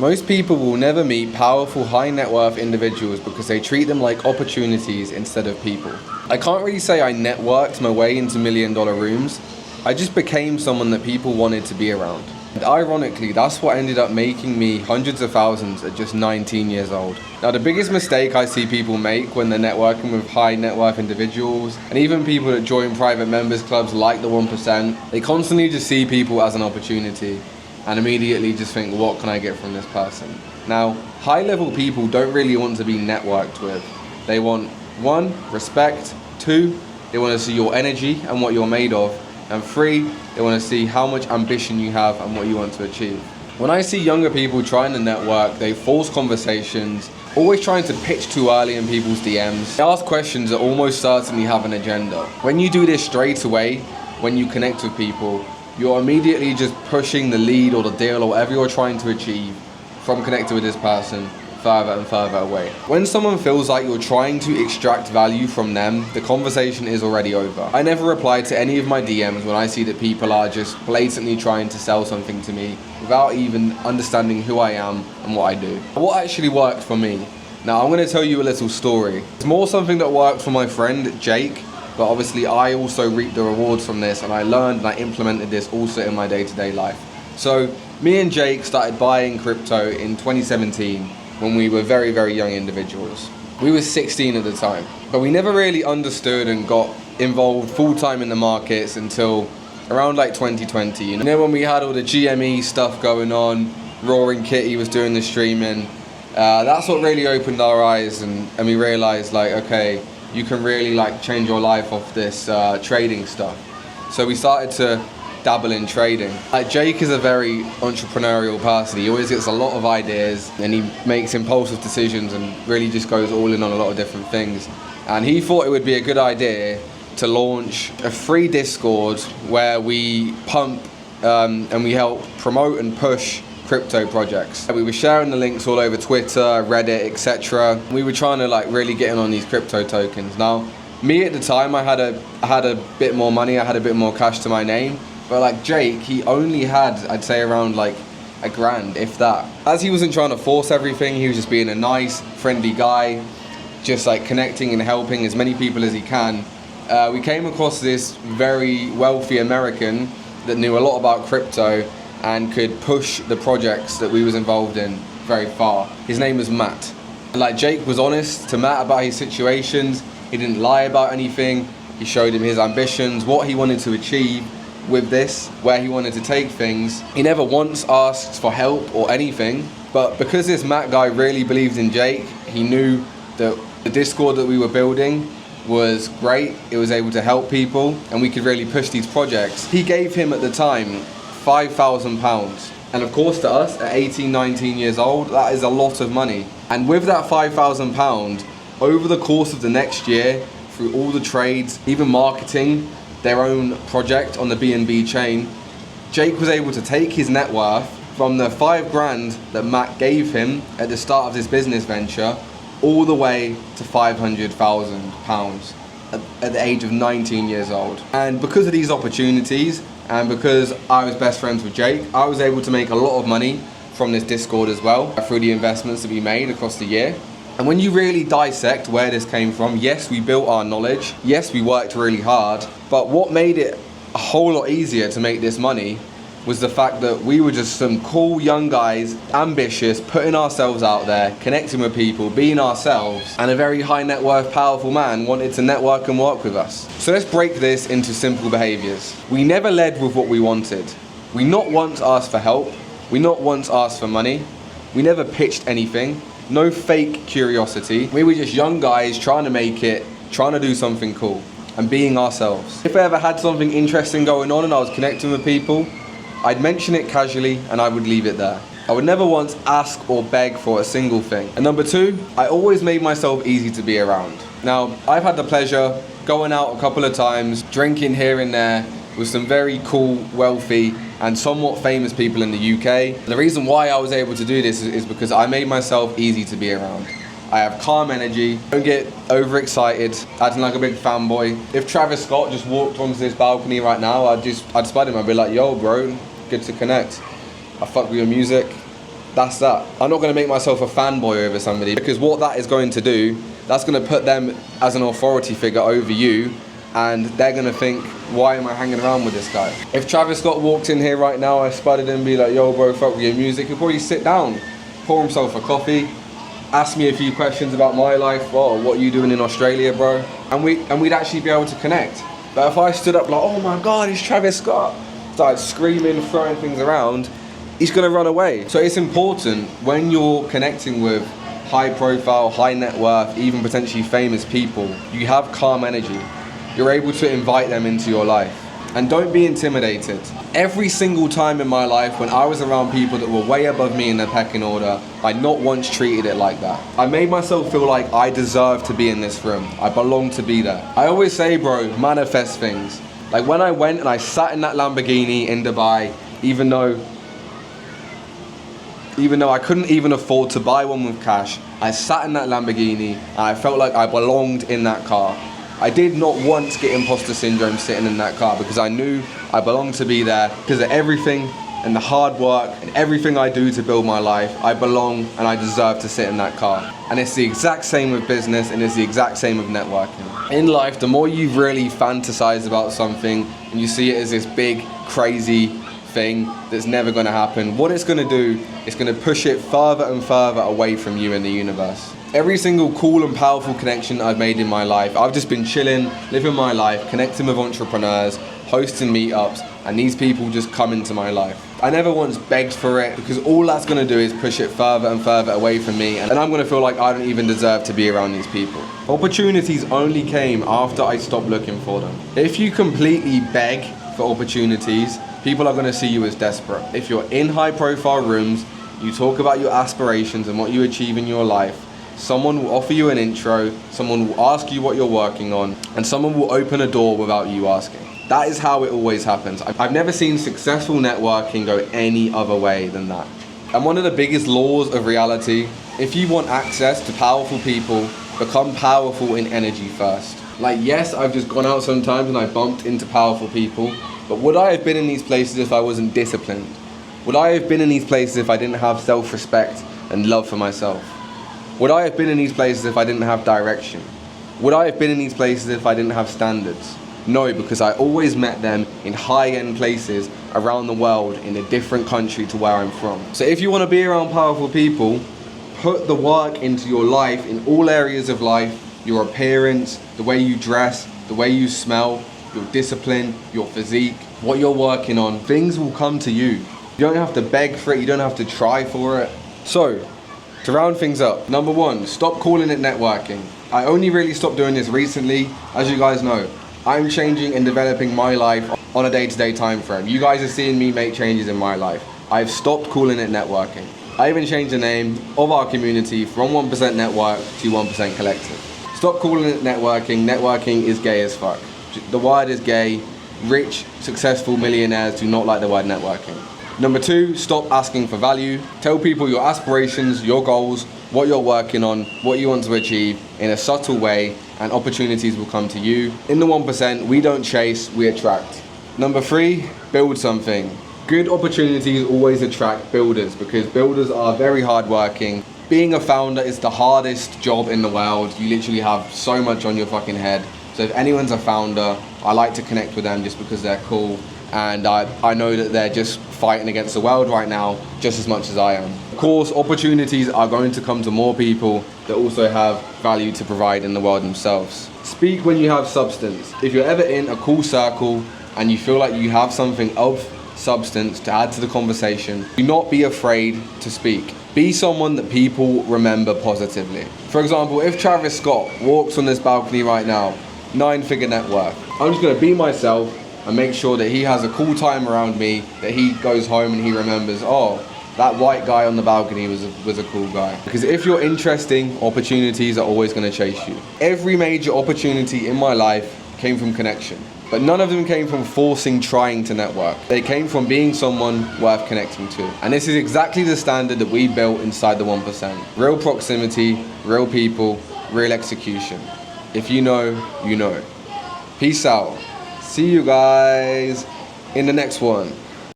Most people will never meet powerful, high net worth individuals because they treat them like opportunities instead of people. I can't really say I networked my way into million-dollar rooms. I just became someone that people wanted to be around. And ironically, that's what ended up making me hundreds of thousands at just 19 years old. Now, the biggest mistake I see people make when they're networking with high net worth individuals, and even people that join private members clubs like the 1%, they constantly just see people as an opportunity and immediately just think, what can I get from this person? Now, high level people don't really want to be networked with. They want 1, respect, 2, they want to see your energy and what you're made of, and 3, they want to see how much ambition you have and what you want to achieve. When I see younger people trying to network, they force conversations, always trying to pitch too early in people's DMs. They ask questions that almost certainly have an agenda. When you do this straight away, when you connect with people, you're immediately just pushing the lead or the deal or whatever you're trying to achieve from connecting with this person further and further away. When someone feels like you're trying to extract value from them, the conversation is already over. I never reply to any of my DMs when I see that people are just blatantly trying to sell something to me without even understanding who I am and what I do. What actually worked for me? Now, I'm going to tell you a little story. It's more something that worked for my friend Jake, but obviously I also reaped the rewards from this, and I learned and I implemented this also in my day-to-day life. So me and Jake started buying crypto in 2017 when we were very, very young individuals. We were 16 at the time, but we never really understood and got involved full-time in the markets until around like 2020. You know, when we had all the GME stuff going on, Roaring Kitty was doing the streaming, that's what really opened our eyes, and we realized like, okay, you can really like change your life off this trading stuff. So we started to dabble in trading. Jake is a very entrepreneurial person. He always gets a lot of ideas and he makes impulsive decisions and really just goes all in on a lot of different things. And he thought it would be a good idea to launch a free Discord where we pump and we help promote and push crypto projects. We were sharing the links all over Twitter, Reddit, etc. We were trying to like really get in on these crypto tokens. Now, me at the time, I had a bit more money, I had a bit more cash to my name, but like Jake, he only had, I'd say, around like $1,000, if that. As he wasn't trying to force everything, he was just being a nice, friendly guy, just like connecting and helping as many people as he can. We came across this very wealthy American that knew a lot about crypto and could push the projects that we was involved in very far. His name was Matt. Like, Jake was honest to Matt about his situations. He didn't lie about anything. He showed him his ambitions, what he wanted to achieve with this, where he wanted to take things. He never once asked for help or anything, but because this Matt guy really believed in Jake, he knew that the Discord that we were building was great. It was able to help people and we could really push these projects. He gave him at the time £5,000. And of course, to us at 18, 19 years old, that is a lot of money. And with that £5,000, over the course of the next year, through all the trades, even marketing their own project on the BNB chain, Jake was able to take his net worth from the £5,000 that Matt gave him at the start of this business venture all the way to £500,000 at the age of 19 years old. And because of these opportunities, and because I was best friends with Jake, I was able to make a lot of money from this Discord as well, through the investments that we made across the year. And when you really dissect where this came from, yes, we built our knowledge, yes, we worked really hard, but what made it a whole lot easier to make this money was the fact that we were just some cool young guys, ambitious, putting ourselves out there, connecting with people, being ourselves, and a very high net worth, powerful man wanted to network and work with us. So let's break this into simple behaviors. We never led with what we wanted. We not once asked for help. We not once asked for money. We never pitched anything. No fake curiosity. We were just young guys trying to make it, trying to do something cool, and being ourselves. If I ever had something interesting going on and I was connecting with people, I'd mention it casually and I would leave it there. I would never once ask or beg for a single thing. And number 2, I always made myself easy to be around. Now, I've had the pleasure going out a couple of times, drinking here and there with some very cool, wealthy, and somewhat famous people in the UK. The reason why I was able to do this is because I made myself easy to be around. I have calm energy, don't get overexcited, acting like a big fanboy. If Travis Scott just walked onto this balcony right now, I'd spud him, I'd be like, yo bro, good to connect. I fuck with your music, That's that. I'm not going to make myself a fanboy over somebody, because what that is going to do, that's going to put them as an authority figure over you, and they're going to think, why am I hanging around with this guy? If Travis Scott walked in here right now, I spotted him and be like, yo bro, fuck with your music, he'll probably sit down, pour himself a coffee, ask me a few questions about my life. Oh, what are you doing in Australia, bro? And we'd actually be able to connect. But if I stood up like, oh my God, it's Travis Scott, started screaming, throwing things around, he's gonna run away. So it's important when you're connecting with high profile, high net worth, even potentially famous people, you have calm energy. You're able to invite them into your life. And don't be intimidated. Every single time in my life when I was around people that were way above me in their pecking order, I not once treated it like that. I made myself feel like I deserve to be in this room. I belong to be there. I always say, bro, manifest things. Like when I went and I sat in that Lamborghini in Dubai, even though I couldn't even afford to buy one with cash, I sat in that Lamborghini and I felt like I belonged in that car. I did not once get imposter syndrome sitting in that car, because I knew I belonged to be there because of everything and the hard work and everything I do to build my life. I belong and I deserve to sit in that car. And it's the exact same with business, and it's the exact same with networking. In life, the more you really fantasize about something and you see it as this big, crazy thing that's never going to happen, what it's going to do is going to push it further and further away from you in the universe. Every single cool and powerful connection I've made in my life, I've just been chilling, living my life, connecting with entrepreneurs, hosting meetups, and these people just come into my life. I never once begged for it, because all that's going to do is push it further and further away from me, and I'm going to feel like I don't even deserve to be around these people. Opportunities only came after I stopped looking for them. If you completely beg for opportunities, people are going to see you as desperate. If you're in high profile rooms, you talk about your aspirations and what you achieve in your life, someone will offer you an intro, someone will ask you what you're working on, and someone will open a door without you asking. That is how it always happens. I've never seen successful networking go any other way than that. And one of the biggest laws of reality, if you want access to powerful people, become powerful in energy first. Like, yes, I've just gone out sometimes and I bumped into powerful people, but would I have been in these places if I wasn't disciplined? Would I have been in these places if I didn't have self-respect and love for myself? Would I have been in these places if I didn't have direction? Would I have been in these places if I didn't have standards? No, because I always met them in high-end places around the world in a different country to where I'm from. So if you want to be around powerful people, put the work into your life in all areas of life, your appearance, the way you dress, the way you smell, your discipline, your physique, what you're working on. Things will come to you. You don't have to beg for it, you don't have to try for it. So, to round things up, number one, stop calling it networking. I only really stopped doing this recently. As you guys know, I'm changing and developing my life on a day-to-day time frame. You guys are seeing me make changes in my life. I've stopped calling it networking. I even changed the name of our community from 1% Network to 1% Collective. Stop calling it networking. Networking is gay as fuck. The word is gay. Rich, successful millionaires do not like the word networking. Number two, stop asking for value. Tell people your aspirations, your goals, what you're working on, what you want to achieve in a subtle way, and opportunities will come to you. In the 1%, we don't chase, we attract. Number three, build something. Good opportunities always attract builders, because builders are very hardworking. Being a founder is the hardest job in the world. You literally have so much on your fucking head. So if anyone's a founder, I like to connect with them just because they're cool. And I know that they're just fighting against the world right now just as much as I am. Of course, opportunities are going to come to more people that also have value to provide in the world themselves. Speak when you have substance. If you're ever in a cool circle and you feel like you have something of substance to add to the conversation, do not be afraid to speak. Be someone that people remember positively. For example, if Travis Scott walks on this balcony right now, 9-figure net worth, I'm just going to be myself and make sure that he has a cool time around me, that he goes home and he remembers, oh, that white guy on the balcony was a cool guy. Because if you're interesting, opportunities are always going to chase you. Every major opportunity in my life came from connection, but none of them came from trying to network. They came from being someone worth connecting to. And this is exactly the standard that we built inside the 1%. Real proximity, real people, real execution. If you know, you know. Peace out. See you guys in the next one.